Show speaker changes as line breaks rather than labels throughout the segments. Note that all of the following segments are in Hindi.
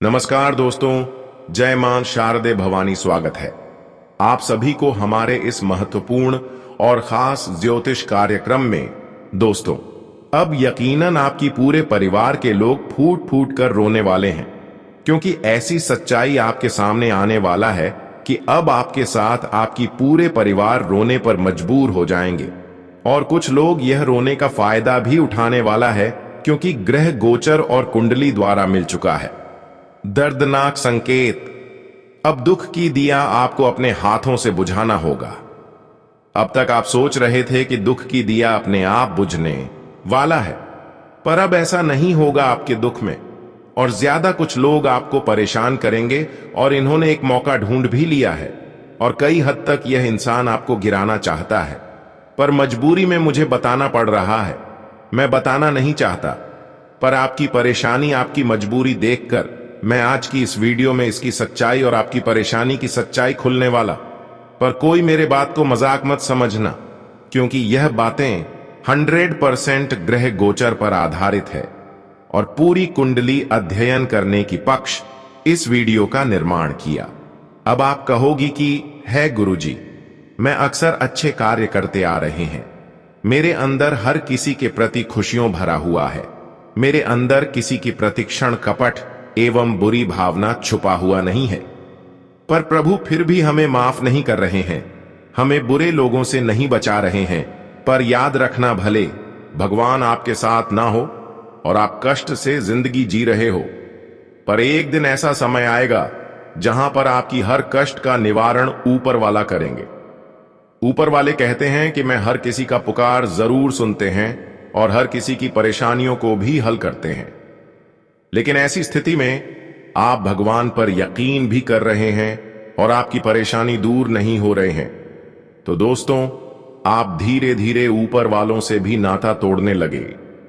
नमस्कार दोस्तों, जय मां शारदे भवानी। स्वागत है आप सभी को हमारे इस महत्वपूर्ण और खास ज्योतिष कार्यक्रम में। दोस्तों, अब यकीनन आपकी पूरे परिवार के लोग फूट फूट कर रोने वाले हैं, क्योंकि ऐसी सच्चाई आपके सामने आने वाला है कि अब आपके साथ आपकी पूरे परिवार रोने पर मजबूर हो जाएंगे। और कुछ लोग यह रोने का फायदा भी उठाने वाला है, क्योंकि ग्रह गोचर और कुंडली द्वारा मिल चुका है दर्दनाक संकेत। अब दुख की दिया आपको अपने हाथों से बुझाना होगा। अब तक आप सोच रहे थे कि दुख की दिया अपने आप बुझने वाला है, पर अब ऐसा नहीं होगा आपके दुख में। और ज्यादा कुछ लोग आपको परेशान करेंगे, और इन्होंने एक मौका ढूंढ भी लिया है। और कई हद तक यह इंसान आपको गिराना चाहता है, पर मजबूरी में मुझे बताना पड़ रहा है। मैं बताना नहीं चाहता, पर आपकी परेशानी, आपकी मजबूरी देखकर मैं आज की इस वीडियो में इसकी सच्चाई और आपकी परेशानी की सच्चाई खुलने वाला। पर कोई मेरे बात को मजाक मत समझना, क्योंकि यह बातें 100% ग्रह गोचर पर आधारित है और पूरी कुंडली अध्ययन करने की पक्ष इस वीडियो का निर्माण किया। अब आप कहोगी कि है गुरुजी, मैं अक्सर अच्छे कार्य करते आ रहे हैं, मेरे अंदर हर किसी के प्रति खुशियों भरा हुआ है, मेरे अंदर किसी की प्रति क्षण कपट एवं बुरी भावना छुपा हुआ नहीं है। पर प्रभु फिर भी हमें माफ नहीं कर रहे हैं, हमें बुरे लोगों से नहीं बचा रहे हैं। पर याद रखना, भले भगवान आपके साथ ना हो और आप कष्ट से जिंदगी जी रहे हो, पर एक दिन ऐसा समय आएगा जहां पर आपकी हर कष्ट का निवारण ऊपर वाला करेंगे। ऊपर वाले कहते हैं कि मैं हर किसी का पुकार जरूर सुनते हैं और हर किसी की परेशानियों को भी हल करते हैं। लेकिन ऐसी स्थिति में आप भगवान पर यकीन भी कर रहे हैं और आपकी परेशानी दूर नहीं हो रहे हैं, तो दोस्तों, आप धीरे धीरे ऊपर वालों से भी नाता तोड़ने लगे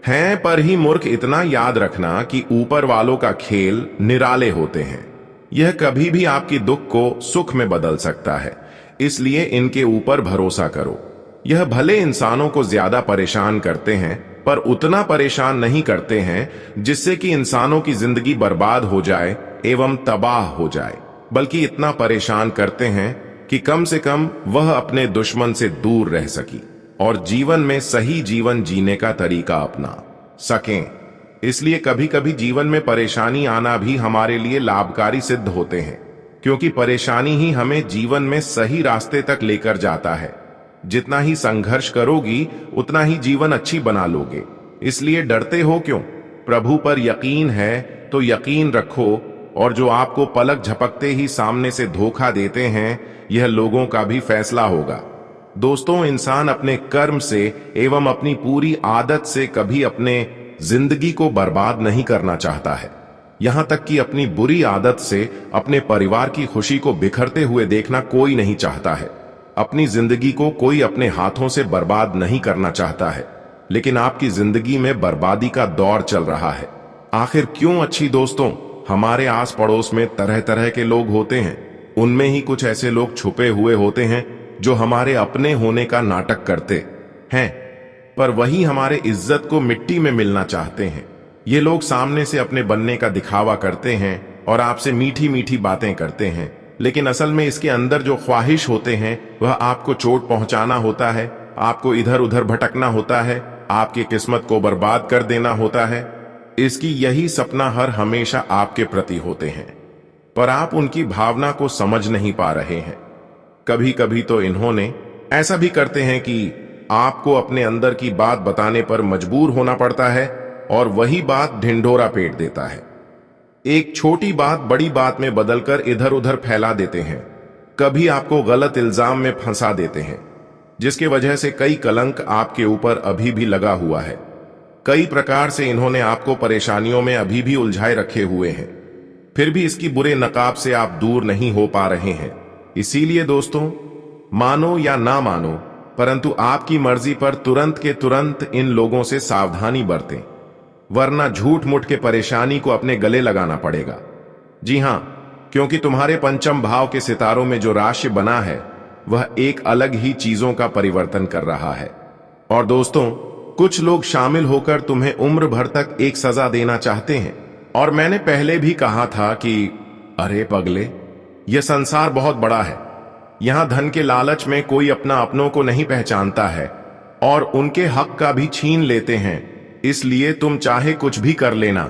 हैं। पर ही मूर्ख, इतना याद रखना कि ऊपर वालों का खेल निराले होते हैं। यह कभी भी आपकी दुख को सुख में बदल सकता है, इसलिए इनके ऊपर भरोसा करो। यह भले इंसानों को ज्यादा परेशान करते हैं, पर उतना परेशान नहीं करते हैं जिससे कि इंसानों की जिंदगी बर्बाद हो जाए एवं तबाह हो जाए, बल्कि इतना परेशान करते हैं कि कम से कम वह अपने दुश्मन से दूर रह सकी और जीवन में सही जीवन जीने का तरीका अपना सकें। इसलिए कभी कभी जीवन में परेशानी आना भी हमारे लिए लाभकारी सिद्ध होते हैं, क्योंकि परेशानी ही हमें जीवन में सही रास्ते तक लेकर जाता है। जितना ही संघर्ष करोगी, उतना ही जीवन अच्छी बना लोगे। इसलिए डरते हो क्यों? प्रभु पर यकीन है तो यकीन रखो। और जो आपको पलक झपकते ही सामने से धोखा देते हैं, यह लोगों का भी फैसला होगा। दोस्तों, इंसान अपने कर्म से एवं अपनी पूरी आदत से कभी अपने जिंदगी को बर्बाद नहीं करना चाहता है। यहां तक कि अपनी बुरी आदत से अपने परिवार की खुशी को बिखरते हुए देखना कोई नहीं चाहता है। अपनी जिंदगी को कोई अपने हाथों से बर्बाद नहीं करना चाहता है, लेकिन आपकी जिंदगी में बर्बादी का दौर चल रहा है। आखिर क्यों? अच्छी दोस्तों, हमारे आस पड़ोस में तरह तरह के लोग होते हैं। उनमें ही कुछ ऐसे लोग छुपे हुए होते हैं जो हमारे अपने होने का नाटक करते हैं, पर वही हमारे इज्जत को मिट्टी में मिलना चाहते हैं। ये लोग सामने से अपने बनने का दिखावा करते हैं और आपसे मीठी मीठी बातें करते हैं, लेकिन असल में इसके अंदर जो ख्वाहिश होते हैं वह आपको चोट पहुंचाना होता है, आपको इधर उधर भटकना होता है, आपकी किस्मत को बर्बाद कर देना होता है। इसकी यही सपना हर हमेशा आपके प्रति होते हैं, पर आप उनकी भावना को समझ नहीं पा रहे हैं। कभी कभी तो इन्होंने ऐसा भी करते हैं कि आपको अपने अंदर की बात बताने पर मजबूर होना पड़ता है, और वही बात ढिंढोरा पीट देता है। एक छोटी बात बड़ी बात में बदलकर इधर उधर फैला देते हैं। कभी आपको गलत इल्जाम में फंसा देते हैं, जिसके वजह से कई कलंक आपके ऊपर अभी भी लगा हुआ है। कई प्रकार से इन्होंने आपको परेशानियों में अभी भी उलझाए रखे हुए हैं, फिर भी इसकी बुरे नकाब से आप दूर नहीं हो पा रहे हैं। इसीलिए दोस्तों, मानो या ना मानो, परंतु आपकी मर्जी पर तुरंत के तुरंत इन लोगों से सावधानी बरतें, वरना झूठ मूठ के परेशानी को अपने गले लगाना पड़ेगा। जी हां, क्योंकि तुम्हारे पंचम भाव के सितारों में जो राशि बना है वह एक अलग ही चीजों का परिवर्तन कर रहा है। और दोस्तों, कुछ लोग शामिल होकर तुम्हें उम्र भर तक एक सजा देना चाहते हैं, और मैंने पहले भी कहा था कि अरे पगले, यह संसार बहुत बड़ा है। यहां धन के लालच में कोई अपना अपनों को नहीं पहचानता है और उनके हक का भी छीन लेते हैं। इसलिए तुम चाहे कुछ भी कर लेना,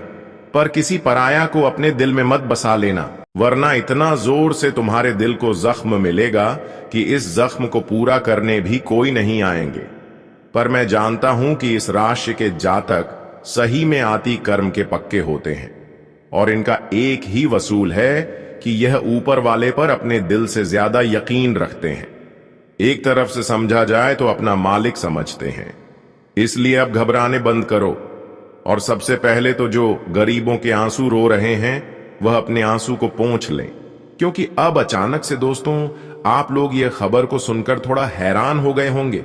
पर किसी पराया को अपने दिल में मत बसा लेना, वरना इतना जोर से तुम्हारे दिल को जख्म मिलेगा कि इस जख्म को पूरा करने भी कोई नहीं आएंगे। पर मैं जानता हूं कि इस राशि के जातक सही में आती कर्म के पक्के होते हैं और इनका एक ही वसूल है कि यह ऊपर वाले पर अपने दिल से ज्यादा यकीन रखते हैं। एक तरफ से समझा जाए तो अपना मालिक समझते हैं। इसलिए अब घबराने बंद करो और सबसे पहले तो जो गरीबों के आंसू रो रहे हैं वह अपने आंसू को पोंछ लें, क्योंकि अब अचानक से दोस्तों आप लोग यह खबर को सुनकर थोड़ा हैरान हो गए होंगे,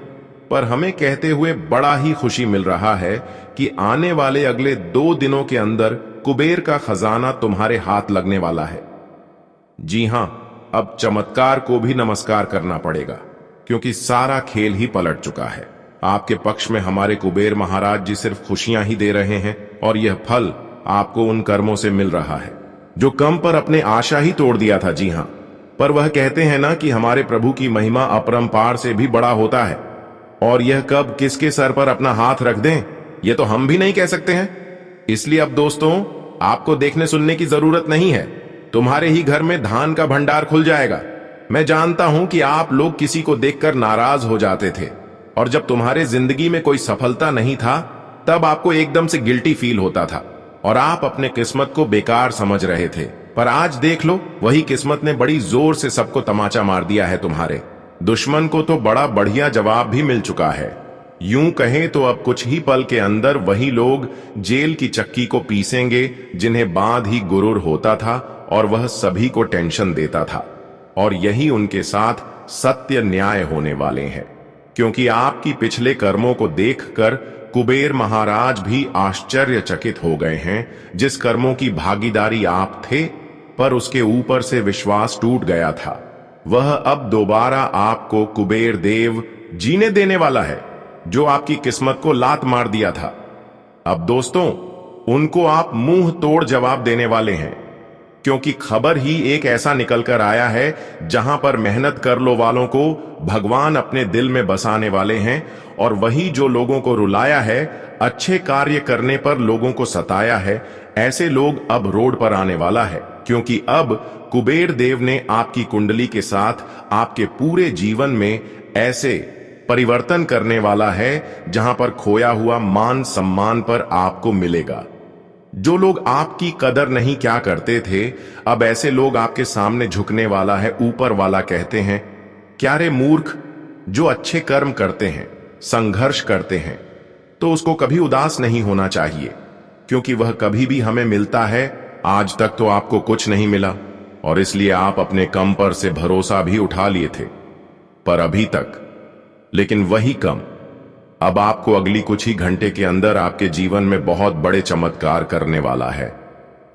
पर हमें कहते हुए बड़ा ही खुशी मिल रहा है कि आने वाले अगले 2 दिनों के अंदर कुबेर का खजाना तुम्हारे हाथ लगने वाला है। जी हां, अब चमत्कार को भी नमस्कार करना पड़ेगा, क्योंकि सारा खेल ही पलट चुका है। आपके पक्ष में हमारे कुबेर महाराज जी सिर्फ खुशियां ही दे रहे हैं और यह फल आपको उन कर्मों से मिल रहा है जो कम पर अपने आशा ही तोड़ दिया था। जी हां, पर वह कहते हैं ना कि हमारे प्रभु की महिमा अपरंपार से भी बड़ा होता है, और यह कब किसके सर पर अपना हाथ रख दें यह तो हम भी नहीं कह सकते हैं। इसलिए अब दोस्तों आपको देखने सुनने की जरूरत नहीं है, तुम्हारे ही घर में धान का भंडार खुल जाएगा। मैं जानता हूं कि आप लोग किसी को देखकर नाराज हो जाते थे और जब तुम्हारे जिंदगी में कोई सफलता नहीं था तब आपको एकदम से गिल्टी फील होता था और आप अपने किस्मत को बेकार समझ रहे थे। पर आज देख लो, वही किस्मत ने बड़ी जोर से सबको तमाचा मार दिया है। तुम्हारे दुश्मन को तो बड़ा बढ़िया जवाब भी मिल चुका है। यूं कहें तो अब कुछ ही पल के अंदर वही लोग जेल की चक्की को पीसेंगे जिन्हें बांध ही गुरूर होता था और वह सभी को टेंशन देता था, और यही उनके साथ सत्य न्याय होने वाले हैं। क्योंकि आपकी पिछले कर्मों को देखकर कुबेर महाराज भी आश्चर्यचकित हो गए हैं। जिस कर्मों की भागीदारी आप थे पर उसके ऊपर से विश्वास टूट गया था, वह अब दोबारा आपको कुबेर देव जीने देने वाला है, जो आपकी किस्मत को लात मार दिया था। अब दोस्तों उनको आप मुंह तोड़ जवाब देने वाले हैं, क्योंकि खबर ही एक ऐसा निकल कर आया है जहां पर मेहनत कर लो वालों को भगवान अपने दिल में बसाने वाले हैं, और वही जो लोगों को रुलाया है, अच्छे कार्य करने पर लोगों को सताया है, ऐसे लोग अब रोड पर आने वाला है। क्योंकि अब कुबेर देव ने आपकी कुंडली के साथ आपके पूरे जीवन में ऐसे परिवर्तन करने वाला है जहां पर खोया हुआ मान सम्मान पर आपको मिलेगा। जो लोग आपकी कदर नहीं क्या करते थे, अब ऐसे लोग आपके सामने झुकने वाला है। ऊपर वाला कहते हैं, क्या रे मूर्ख, जो अच्छे कर्म करते हैं, संघर्ष करते हैं, तो उसको कभी उदास नहीं होना चाहिए, क्योंकि वह कभी भी हमें मिलता है। आज तक तो आपको कुछ नहीं मिला और इसलिए आप अपने कम पर से भरोसा भी उठा लिए थे, पर अभी तक। लेकिन वही कम अब आपको अगली कुछ ही घंटे के अंदर आपके जीवन में बहुत बड़े चमत्कार करने वाला है,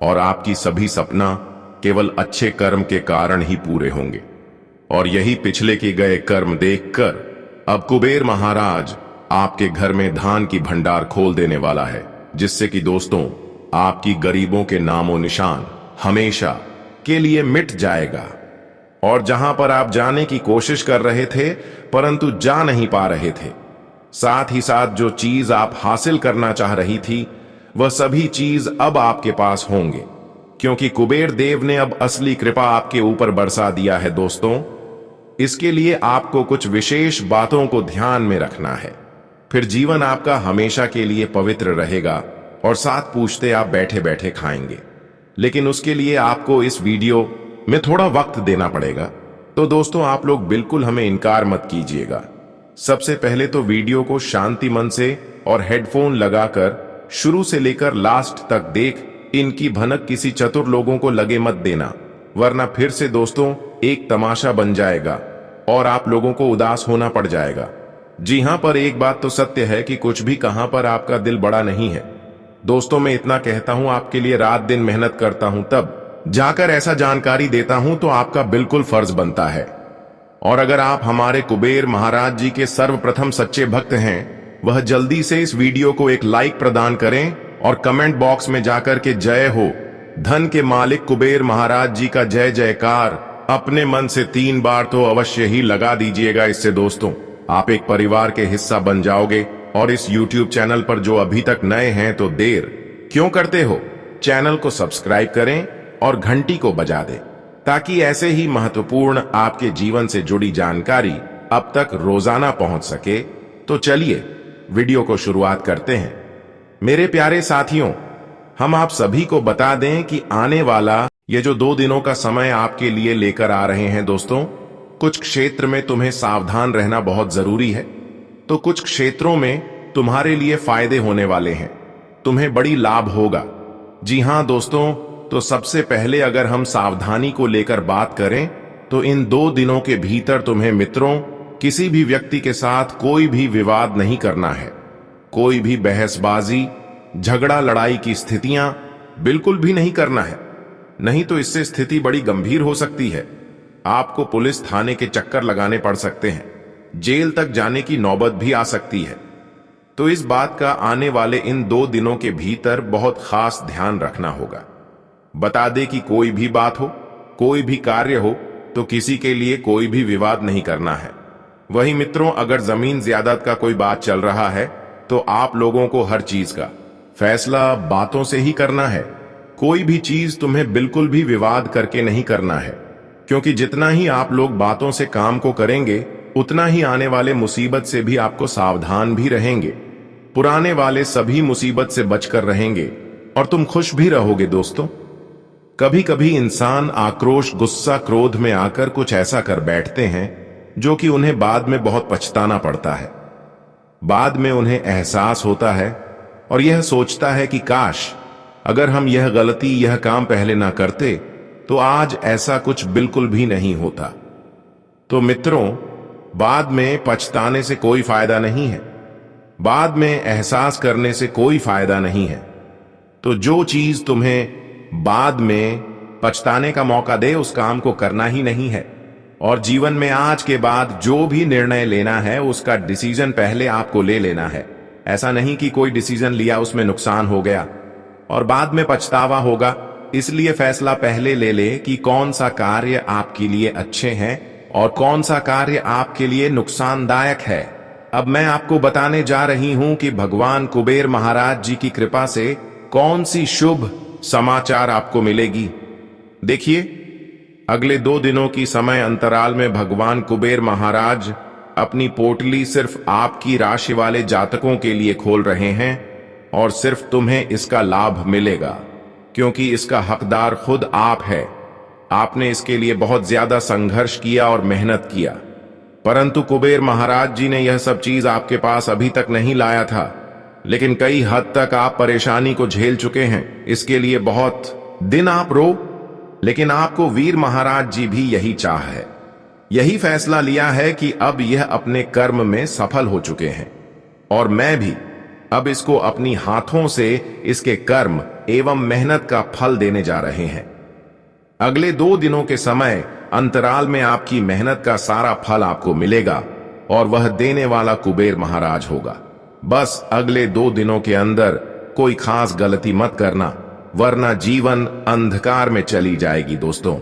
और आपकी सभी सपना केवल अच्छे कर्म के कारण ही पूरे होंगे। और यही पिछले के गए कर्म देखकर अब कुबेर महाराज आपके घर में धान की भंडार खोल देने वाला है, जिससे कि दोस्तों आपकी गरीबों के नामो निशान हमेशा के लिए मिट जाएगा। और जहां पर आप जाने की कोशिश कर रहे थे परंतु जा नहीं पा रहे थे, साथ ही साथ जो चीज आप हासिल करना चाह रही थी, वह सभी चीज अब आपके पास होंगे, क्योंकि कुबेर देव ने अब असली कृपा आपके ऊपर बरसा दिया है। दोस्तों इसके लिए आपको कुछ विशेष बातों को ध्यान में रखना है, फिर जीवन आपका हमेशा के लिए पवित्र रहेगा और 7 पूछते आप बैठे बैठे खाएंगे। लेकिन उसके लिए आपको इस वीडियो में थोड़ा वक्त देना पड़ेगा। तो दोस्तों आप लोग बिल्कुल हमें इनकार मत कीजिएगा। सबसे पहले तो वीडियो को शांति मन से और हेडफोन लगाकर शुरू से लेकर लास्ट तक देख इनकी भनक किसी चतुर लोगों को लगे मत देना, वरना फिर से दोस्तों एक तमाशा बन जाएगा और आप लोगों को उदास होना पड़ जाएगा। जी हां, पर एक बात तो सत्य है कि कुछ भी कहां पर आपका दिल बड़ा नहीं है। दोस्तों मैं इतना कहता हूं, आपके लिए रात दिन मेहनत करता हूं, तब जाकर ऐसा जानकारी देता हूं तो आपका बिल्कुल फर्ज बनता है। और अगर आप हमारे कुबेर महाराज जी के सर्वप्रथम सच्चे भक्त हैं, वह जल्दी से इस वीडियो को एक लाइक प्रदान करें और कमेंट बॉक्स में जाकर के जय हो, धन के मालिक कुबेर महाराज जी का जय जयकार अपने मन से 3 बार तो अवश्य ही लगा दीजिएगा। इससे दोस्तों आप एक परिवार के हिस्सा बन जाओगे। और इस YouTube चैनल पर जो अभी तक नए हैं तो देर क्यों करते हो, चैनल को सब्सक्राइब करें और घंटी को बजा दें, ताकि ऐसे ही महत्वपूर्ण आपके जीवन से जुड़ी जानकारी अब तक रोजाना पहुंच सके। तो चलिए वीडियो को शुरुआत करते हैं। मेरे प्यारे साथियों, हम आप सभी को बता दें कि आने वाला ये जो 2 दिनों का समय आपके लिए लेकर आ रहे हैं दोस्तों, कुछ क्षेत्र में तुम्हें सावधान रहना बहुत जरूरी है, तो कुछ क्षेत्रों में तुम्हारे लिए फायदे होने वाले हैं, तुम्हें बड़ी लाभ होगा। जी हां दोस्तों, तो सबसे पहले अगर हम सावधानी को लेकर बात करें तो इन 2 दिनों के भीतर तुम्हें मित्रों किसी भी व्यक्ति के साथ कोई भी विवाद नहीं करना है। कोई भी बहसबाजी, झगड़ा, लड़ाई की स्थितियां बिल्कुल भी नहीं करना है, नहीं तो इससे स्थिति बड़ी गंभीर हो सकती है। आपको पुलिस थाने के चक्कर लगाने पड़ सकते हैं, जेल तक जाने की नौबत भी आ सकती है। तो इस बात का आने वाले इन 2 दिनों के भीतर बहुत खास ध्यान रखना होगा। बता दे कि कोई भी बात हो, कोई भी कार्य हो, तो किसी के लिए कोई भी विवाद नहीं करना है। वही मित्रों, अगर जमीन ज्यादत का कोई बात चल रहा है तो आप लोगों को हर चीज का फैसला बातों से ही करना है। कोई भी चीज तुम्हें बिल्कुल भी विवाद करके नहीं करना है, क्योंकि जितना ही आप लोग बातों से काम को करेंगे उतना ही आने वाले मुसीबत से भी आपको सावधान भी रहेंगे। पुराने वाले सभी मुसीबत से बचकर रहेंगे और तुम खुश भी रहोगे दोस्तों। कभी कभी इंसान आक्रोश, गुस्सा, क्रोध में आकर कुछ ऐसा कर बैठते हैं जो कि उन्हें बाद में बहुत पछताना पड़ता है। बाद में उन्हें एहसास होता है और यह सोचता है कि काश अगर हम यह गलती, यह काम पहले ना करते तो आज ऐसा कुछ बिल्कुल भी नहीं होता। तो मित्रों, बाद में पछताने से कोई फायदा नहीं है, बाद में एहसास करने से कोई फायदा नहीं है। तो जो चीज तुम्हें बाद में पछताने का मौका दे उस काम को करना ही नहीं है। और जीवन में आज के बाद जो भी निर्णय लेना है उसका डिसीजन पहले आपको ले लेना है। ऐसा नहीं कि कोई डिसीजन लिया, उसमें नुकसान हो गया और बाद में पछतावा होगा। इसलिए फैसला पहले ले ले कि कौन सा कार्य आपके लिए अच्छे हैं और कौन सा कार्य आपके लिए नुकसानदायक है। अब मैं आपको बताने जा रही हूं कि भगवान कुबेर महाराज जी की कृपा से कौन सी शुभ समाचार आपको मिलेगी। देखिए, अगले 2 दिनों की समय अंतराल में भगवान कुबेर महाराज अपनी पोटली सिर्फ आपकी राशि वाले जातकों के लिए खोल रहे हैं और सिर्फ तुम्हें इसका लाभ मिलेगा, क्योंकि इसका हकदार खुद आप है। आपने इसके लिए बहुत ज्यादा संघर्ष किया और मेहनत किया, परंतु कुबेर महाराज जी ने यह सब चीज आपके पास अभी तक नहीं लाया था। लेकिन कई हद तक आप परेशानी को झेल चुके हैं, इसके लिए बहुत दिन आप रो, लेकिन आपको वीर महाराज जी भी यही चाह है, यही फैसला लिया है कि अब यह अपने कर्म में सफल हो चुके हैं और मैं भी अब इसको अपनी हाथों से इसके कर्म एवं मेहनत का फल देने जा रहे हैं। अगले 2 दिनों के समय अंतराल में आपकी मेहनत का सारा फल आपको मिलेगा और वह देने वाला कुबेर महाराज होगा। बस अगले 2 दिनों के अंदर कोई खास गलती मत करना, वरना जीवन अंधकार में चली जाएगी दोस्तों।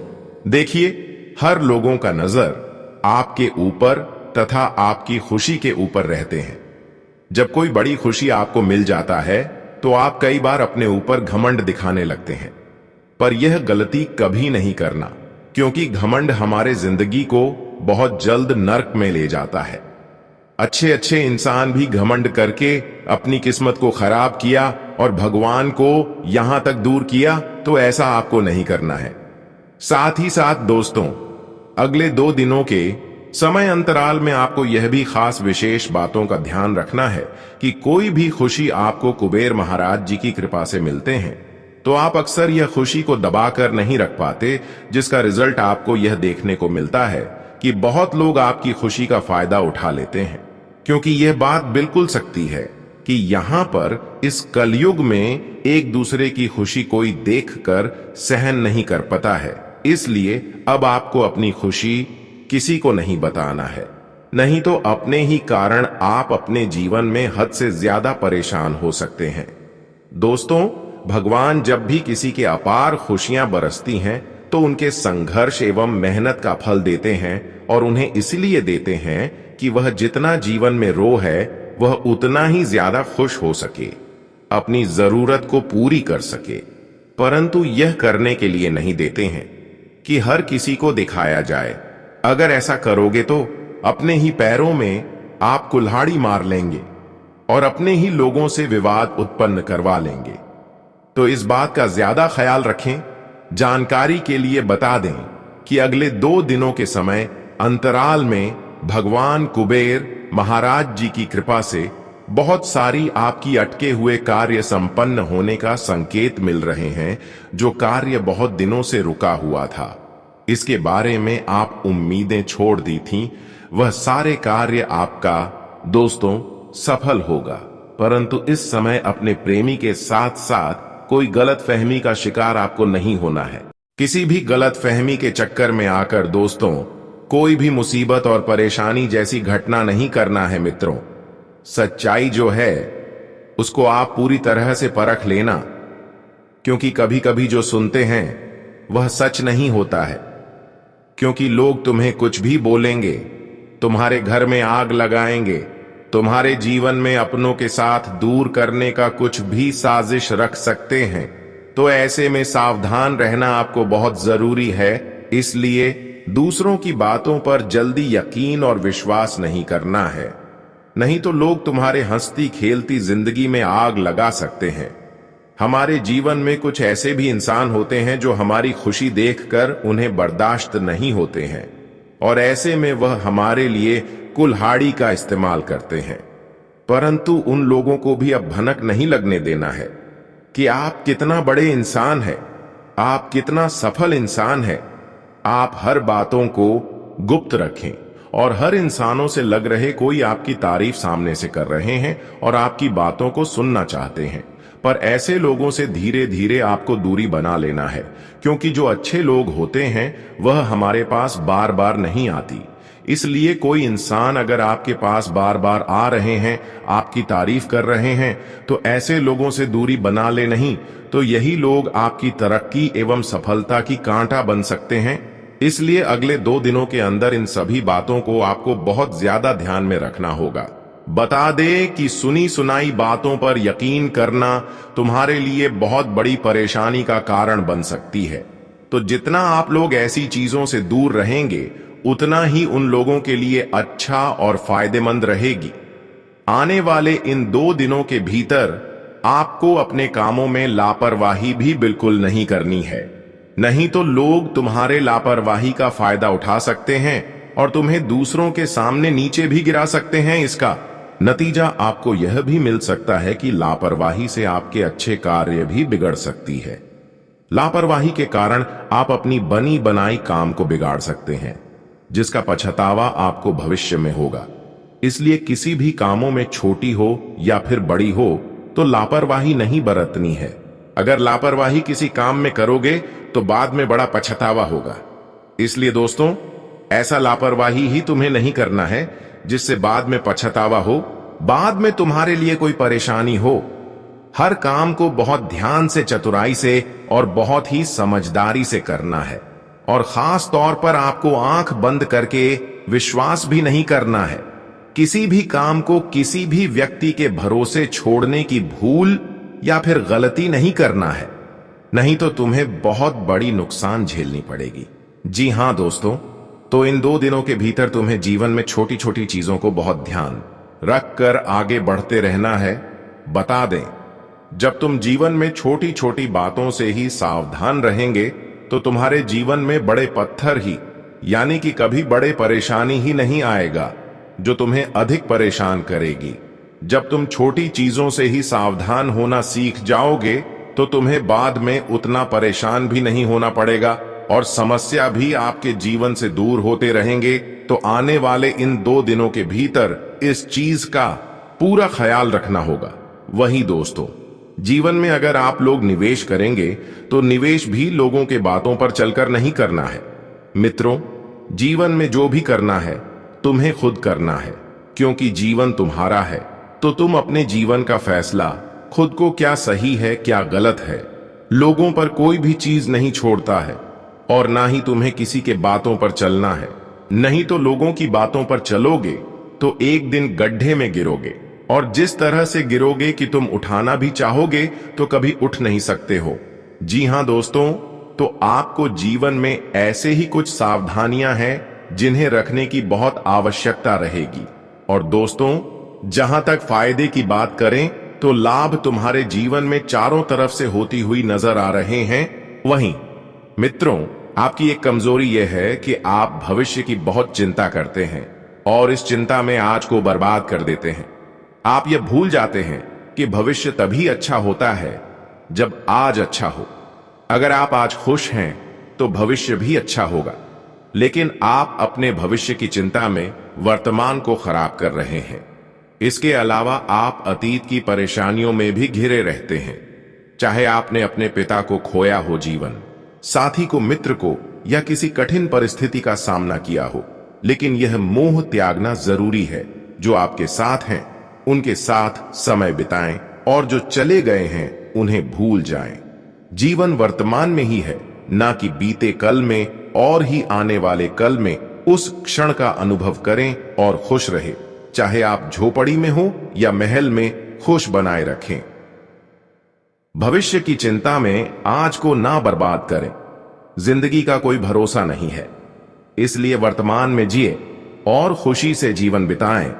देखिए, हर लोगों का नजर आपके ऊपर तथा आपकी खुशी के ऊपर रहते हैं। जब कोई बड़ी खुशी आपको मिल जाता है तो आप कई बार अपने ऊपर घमंड दिखाने लगते हैं, पर यह गलती कभी नहीं करना, क्योंकि घमंड हमारे जिंदगी को बहुत जल्द नर्क में ले जाता है। अच्छे अच्छे इंसान भी घमंड करके अपनी किस्मत को खराब किया और भगवान को यहां तक दूर किया, तो ऐसा आपको नहीं करना है। साथ ही साथ दोस्तों, अगले 2 दिनों के समय अंतराल में आपको यह भी खास विशेष बातों का ध्यान रखना है कि कोई भी खुशी आपको कुबेर महाराज जी की कृपा से मिलते हैं तो आप अक्सर यह खुशी को दबाकर नहीं रख पाते, जिसका रिजल्ट आपको यह देखने को मिलता है कि बहुत लोग आपकी खुशी का फायदा उठा लेते हैं। क्योंकि यह बात बिल्कुल सच्ची है कि यहां पर इस कलयुग में एक दूसरे की खुशी कोई देखकर सहन नहीं कर पाता है। इसलिए अब आपको अपनी खुशी किसी को नहीं बताना है, नहीं तो अपने ही कारण आप अपने जीवन में हद से ज्यादा परेशान हो सकते हैं। दोस्तों, भगवान जब भी किसी के अपार खुशियां बरसती हैं तो उनके संघर्ष एवं मेहनत का फल देते हैं, और उन्हें इसलिए देते हैं कि वह जितना जीवन में रो है वह उतना ही ज्यादा खुश हो सके, अपनी जरूरत को पूरी कर सके। परंतु यह करने के लिए नहीं देते हैं कि हर किसी को दिखाया जाए। अगर ऐसा करोगे तो अपने ही पैरों में आप कुल्हाड़ी मार लेंगे और अपने ही लोगों से विवाद उत्पन्न करवा लेंगे। तो इस बात का ज्यादा ख्याल रखें। जानकारी के लिए बता दें कि अगले 2 दिनों के समय अंतराल में भगवान कुबेर महाराज जी की कृपा से बहुत सारी आपकी अटके हुए कार्य संपन्न होने का संकेत मिल रहे हैं। जो कार्य बहुत दिनों से रुका हुआ था, इसके बारे में आप उम्मीदें छोड़ दी थीं, वह सारे कार्य आपका दोस्तों सफल होगा। परंतु इस समय अपने प्रेमी के साथ साथ कोई गलत फहमी का शिकार आपको नहीं होना है। किसी भी गलत फहमी के चक्कर में आकर दोस्तों कोई भी मुसीबत और परेशानी जैसी घटना नहीं करना है। मित्रों, सच्चाई जो है उसको आप पूरी तरह से परख लेना, क्योंकि कभी कभी जो सुनते हैं वह सच नहीं होता है। क्योंकि लोग तुम्हें कुछ भी बोलेंगे, तुम्हारे घर में आग लगाएंगे, तुम्हारे जीवन में अपनों के साथ दूर करने का कुछ भी साजिश रख सकते हैं। तो ऐसे में सावधान रहना आपको बहुत जरूरी है। इसलिए दूसरों की बातों पर जल्दी यकीन और विश्वास नहीं करना है, नहीं तो लोग तुम्हारे हंसती खेलती जिंदगी में आग लगा सकते हैं। हमारे जीवन में कुछ ऐसे भी इंसान होते हैं जो हमारी खुशी देखकर उन्हें बर्दाश्त नहीं होते हैं, और ऐसे में वह हमारे लिए कुल्हाड़ी का इस्तेमाल करते हैं। परंतु उन लोगों को भी अब भनक नहीं लगने देना है कि आप कितना बड़े इंसान हैं, आप कितना सफल इंसान हैं। आप हर बातों को गुप्त रखें, और हर इंसानों से लग रहे कोई आपकी तारीफ सामने से कर रहे हैं और आपकी बातों को सुनना चाहते हैं। पर ऐसे लोगों से धीरे धीरे आपको दूरी बना लेना है, क्योंकि जो अच्छे लोग होते हैं वह हमारे पास बार बार नहीं आती। इसलिए कोई इंसान अगर आपके पास बार बार आ रहे हैं, आपकी तारीफ कर रहे हैं, तो ऐसे लोगों से दूरी बना ले, नहीं तो यही लोग आपकी तरक्की एवं सफलता की कांटा बन सकते हैं। इसलिए अगले 2 दिनों के अंदर इन सभी बातों को आपको बहुत ज्यादा ध्यान में रखना होगा। बता दे कि सुनी सुनाई बातों पर यकीन करना तुम्हारे लिए बहुत बड़ी परेशानी का कारण बन सकती है। तो जितना आप लोग ऐसी चीजों से दूर रहेंगे, उतना ही उन लोगों के लिए अच्छा और फायदेमंद रहेगी। आने वाले इन 2 दिनों के भीतर आपको अपने कामों में लापरवाही भी बिल्कुल नहीं करनी है, नहीं तो लोग तुम्हारे लापरवाही का फायदा उठा सकते हैं और तुम्हें दूसरों के सामने नीचे भी गिरा सकते हैं। इसका नतीजा आपको यह भी मिल सकता है कि लापरवाही से आपके अच्छे कार्य भी बिगड़ सकती है। लापरवाही के कारण आप अपनी बनी बनाई काम को बिगाड़ सकते हैं, जिसका पछतावा आपको भविष्य में होगा। इसलिए किसी भी कामों में छोटी हो या फिर बड़ी हो तो लापरवाही नहीं बरतनी है। अगर लापरवाही किसी काम में करोगे तो बाद में बड़ा पछतावा होगा। इसलिए दोस्तों, ऐसा लापरवाही ही तुम्हें नहीं करना है जिससे बाद में पछतावा हो, बाद में तुम्हारे लिए कोई परेशानी हो। हर काम को बहुत ध्यान से, चतुराई से और बहुत ही समझदारी से करना है, और खास तौर पर आपको आंख बंद करके विश्वास भी नहीं करना है। किसी भी काम को किसी भी व्यक्ति के भरोसे छोड़ने की भूल या फिर गलती नहीं करना है, नहीं तो तुम्हें बहुत बड़ी नुकसान झेलनी पड़ेगी। जी हां दोस्तों, तो इन 2 दिनों के भीतर तुम्हें जीवन में छोटी छोटी चीजों को बहुत ध्यान रखकर आगे बढ़ते रहना है। बता दें, जब तुम जीवन में छोटी छोटी बातों से ही सावधान रहेंगे तो तुम्हारे जीवन में बड़े पत्थर ही, यानी कि कभी बड़े परेशानी ही नहीं आएगा जो तुम्हें अधिक परेशान करेगी। जब तुम छोटी चीजों से ही सावधान होना सीख जाओगे तो तुम्हें बाद में उतना परेशान भी नहीं होना पड़ेगा, और समस्या भी आपके जीवन से दूर होते रहेंगे। तो आने वाले इन 2 दिनों के भीतर इस चीज का पूरा ख्याल रखना होगा। वही दोस्तों, जीवन में अगर आप लोग निवेश करेंगे तो निवेश भी लोगों के बातों पर चलकर नहीं करना है। मित्रों, जीवन में जो भी करना है तुम्हें खुद करना है, क्योंकि जीवन तुम्हारा है। तो तुम अपने जीवन का फैसला खुद को क्या सही है क्या गलत है, लोगों पर कोई भी चीज नहीं छोड़ता है, और ना ही तुम्हें किसी के बातों पर चलना है। नहीं तो लोगों की बातों पर चलोगे तो एक दिन गड्ढे में गिरोगे, और जिस तरह से गिरोगे कि तुम उठाना भी चाहोगे तो कभी उठ नहीं सकते हो। जी हां दोस्तों, तो आपको जीवन में ऐसे ही कुछ सावधानियां हैं जिन्हें रखने की बहुत आवश्यकता रहेगी। और दोस्तों, जहां तक फायदे की बात करें तो लाभ तुम्हारे जीवन में चारों तरफ से होती हुई नजर आ रहे हैं। वहीं मित्रों, आपकी एक कमजोरी यह है कि आप भविष्य की बहुत चिंता करते हैं और इस चिंता में आज को बर्बाद कर देते हैं। आप यह भूल जाते हैं कि भविष्य तभी अच्छा होता है जब आज अच्छा हो। अगर आप आज खुश हैं तो भविष्य भी अच्छा होगा, लेकिन आप अपने भविष्य की चिंता में वर्तमान को खराब कर रहे हैं। इसके अलावा आप अतीत की परेशानियों में भी घिरे रहते हैं। चाहे आपने अपने पिता को खोया हो, जीवन साथी को, मित्र को, या किसी कठिन परिस्थिति का सामना किया हो, लेकिन यह मोह त्यागना जरूरी है। जो आपके साथ हैं उनके साथ समय बिताएं, और जो चले गए हैं उन्हें भूल जाएं। जीवन वर्तमान में ही है, ना कि बीते कल में, और ही आने वाले कल में उस क्षण का अनुभव करें और खुश रहे। चाहे आप झोपड़ी में हो या महल में, खुश बनाए रखें। भविष्य की चिंता में आज को ना बर्बाद करें। जिंदगी का कोई भरोसा नहीं है, इसलिए वर्तमान में जिए और खुशी से जीवन बिताएं।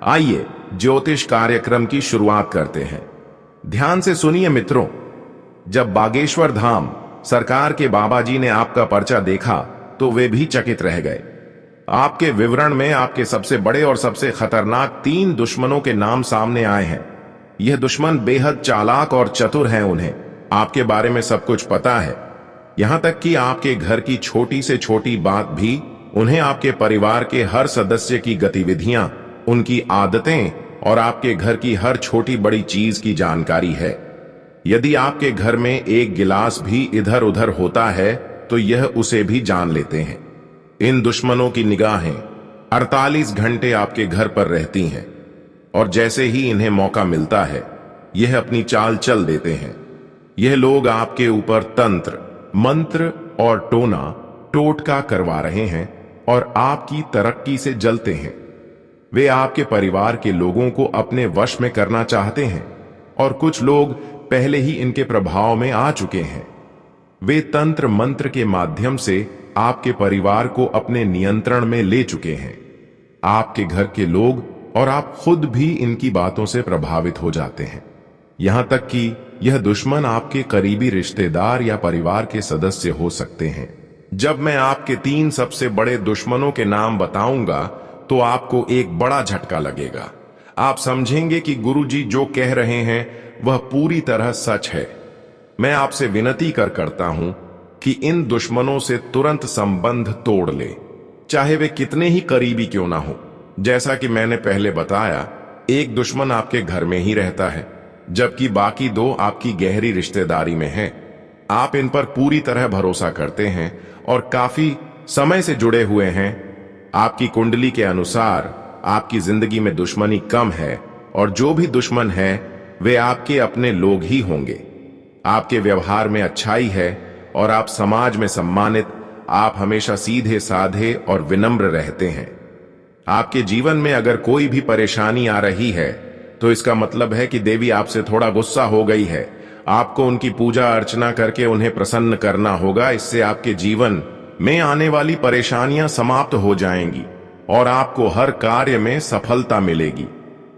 आइए ज्योतिष कार्यक्रम की शुरुआत करते हैं। ध्यान से सुनिए मित्रों, जब बागेश्वर धाम सरकार के बाबा जी ने आपका पर्चा देखा तो वे भी चकित रह गए। आपके विवरण में आपके सबसे बड़े और सबसे खतरनाक 3 दुश्मनों के नाम सामने आए हैं। यह दुश्मन बेहद चालाक और चतुर हैं। उन्हें आपके बारे में सब कुछ पता है, यहां तक कि आपके घर की छोटी से छोटी बात भी उन्हें, आपके परिवार के हर सदस्य की गतिविधियां, उनकी आदतें और आपके घर की हर छोटी बड़ी चीज की जानकारी है। यदि आपके घर में एक गिलास भी इधर उधर होता है तो यह उसे भी जान लेते हैं। इन दुश्मनों की निगाहें 48 घंटे आपके घर पर रहती हैं, और जैसे ही इन्हें मौका मिलता है यह अपनी चाल चल देते हैं। यह लोग आपके ऊपर तंत्र, मंत्र और टोना टोटका करवा रहे हैं और आपकी तरक्की से जलते हैं। वे आपके परिवार के लोगों को अपने वश में करना चाहते हैं, और कुछ लोग पहले ही इनके प्रभाव में आ चुके हैं। वे तंत्र मंत्र के माध्यम से आपके परिवार को अपने नियंत्रण में ले चुके हैं। आपके घर के लोग और आप खुद भी इनकी बातों से प्रभावित हो जाते हैं। यहां तक कि यह दुश्मन आपके करीबी रिश्तेदार या परिवार के सदस्य हो सकते हैं। जब मैं आपके 3 सबसे बड़े दुश्मनों के नाम बताऊंगा तो आपको एक बड़ा झटका लगेगा। आप समझेंगे कि गुरुजी जो कह रहे हैं वह पूरी तरह सच है। मैं आपसे विनती करता हूं कि इन दुश्मनों से तुरंत संबंध तोड़ ले, चाहे वे कितने ही करीबी क्यों ना हो। जैसा कि मैंने पहले बताया, एक दुश्मन आपके घर में ही रहता है, जबकि बाकी 2 आपकी गहरी रिश्तेदारी में हैं। आप इन पर पूरी तरह भरोसा करते हैं और काफी समय से जुड़े हुए हैं। आपकी कुंडली के अनुसार आपकी जिंदगी में दुश्मनी कम है, और जो भी दुश्मन है वे आपके अपने लोग ही होंगे। आपके व्यवहार में अच्छाई है और आप समाज में सम्मानित। आप हमेशा सीधे साधे और विनम्र रहते हैं। आपके जीवन में अगर कोई भी परेशानी आ रही है तो इसका मतलब है कि देवी आपसे थोड़ा गुस्सा हो गई है। आपको उनकी पूजा अर्चना करके उन्हें प्रसन्न करना होगा। इससे आपके जीवन में आने वाली परेशानियां समाप्त हो जाएंगी और आपको हर कार्य में सफलता मिलेगी।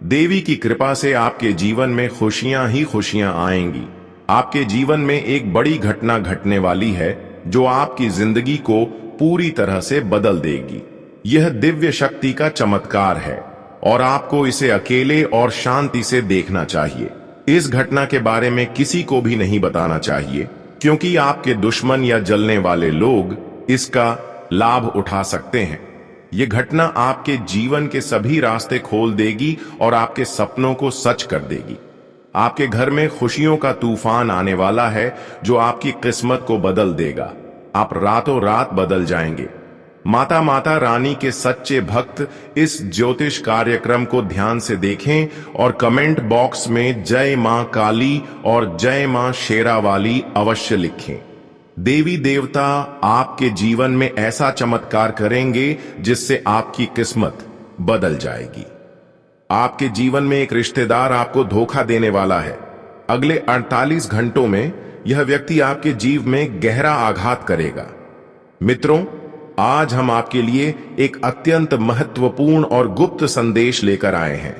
देवी की कृपा से आपके जीवन में खुशियां ही खुशियां आएंगी। आपके जीवन में एक बड़ी घटना घटने वाली है जो आपकी जिंदगी को पूरी तरह से बदल देगी। यह दिव्य शक्ति का चमत्कार है और आपको इसे अकेले और शांति से देखना चाहिए। इस घटना के बारे में किसी को भी नहीं बताना चाहिए, क्योंकि आपके दुश्मन या जलने वाले लोग इसका लाभ उठा सकते हैं। यह घटना आपके जीवन के सभी रास्ते खोल देगी और आपके सपनों को सच कर देगी। आपके घर में खुशियों का तूफान आने वाला है जो आपकी किस्मत को बदल देगा। आप रातों रात बदल जाएंगे। माता रानी के सच्चे भक्त इस ज्योतिष कार्यक्रम को ध्यान से देखें और कमेंट बॉक्स में जय मां काली और जय मां शेरावाली अवश्य लिखें। देवी देवता आपके जीवन में ऐसा चमत्कार करेंगे जिससे आपकी किस्मत बदल जाएगी। आपके जीवन में एक रिश्तेदार आपको धोखा देने वाला है। अगले 48 घंटों में यह व्यक्ति आपके जीवन में गहरा आघात करेगा। मित्रों, आज हम आपके लिए एक अत्यंत महत्वपूर्ण और गुप्त संदेश लेकर आए हैं,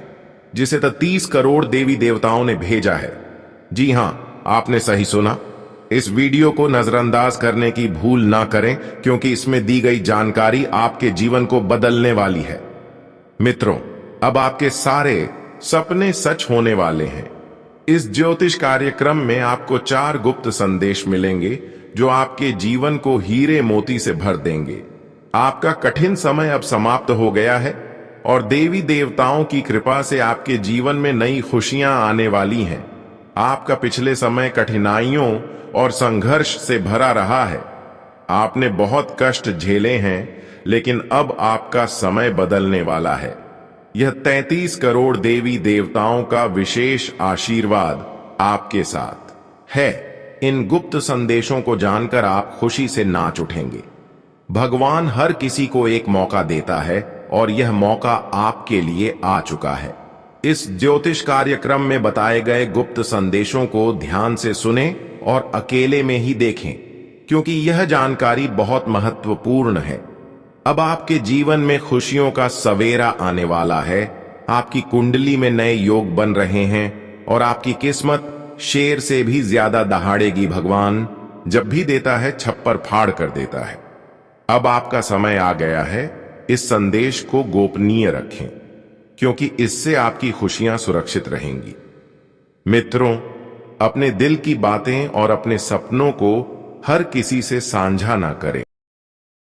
जिसे 30 करोड़ देवी देवताओं ने भेजा है। जी हां, आपने सही सुना। इस वीडियो को नजरअंदाज करने की भूल ना करें, क्योंकि इसमें दी गई जानकारी आपके जीवन को बदलने वाली है। मित्रों, अब आपके सारे सपने सच होने वाले हैं। इस ज्योतिष कार्यक्रम में आपको 4 गुप्त संदेश मिलेंगे जो आपके जीवन को हीरे मोती से भर देंगे। आपका कठिन समय अब समाप्त हो गया है और देवी देवताओं की कृपा से आपके जीवन में नई खुशियां आने वाली हैं। आपका पिछले समय कठिनाइयों और संघर्ष से भरा रहा है। आपने बहुत कष्ट झेले हैं, लेकिन अब आपका समय बदलने वाला है। यह 33 करोड़ देवी देवताओं का विशेष आशीर्वाद आपके साथ है। इन गुप्त संदेशों को जानकर आप खुशी से नाच उठेंगे। भगवान हर किसी को एक मौका देता है और यह मौका आपके लिए आ चुका है। इस ज्योतिष कार्यक्रम में बताए गए गुप्त संदेशों को ध्यान से सुनें और अकेले में ही देखें, क्योंकि यह जानकारी बहुत महत्वपूर्ण है। अब आपके जीवन में खुशियों का सवेरा आने वाला है। आपकी कुंडली में नए योग बन रहे हैं और आपकी किस्मत शेर से भी ज्यादा दहाड़ेगी। भगवान जब भी देता है, छप्पर फाड़ कर देता है। अब आपका समय आ गया है। इस संदेश को गोपनीय रखें, क्योंकि इससे आपकी खुशियां सुरक्षित रहेंगी। मित्रों, अपने दिल की बातें और अपने सपनों को हर किसी से साझा ना करें।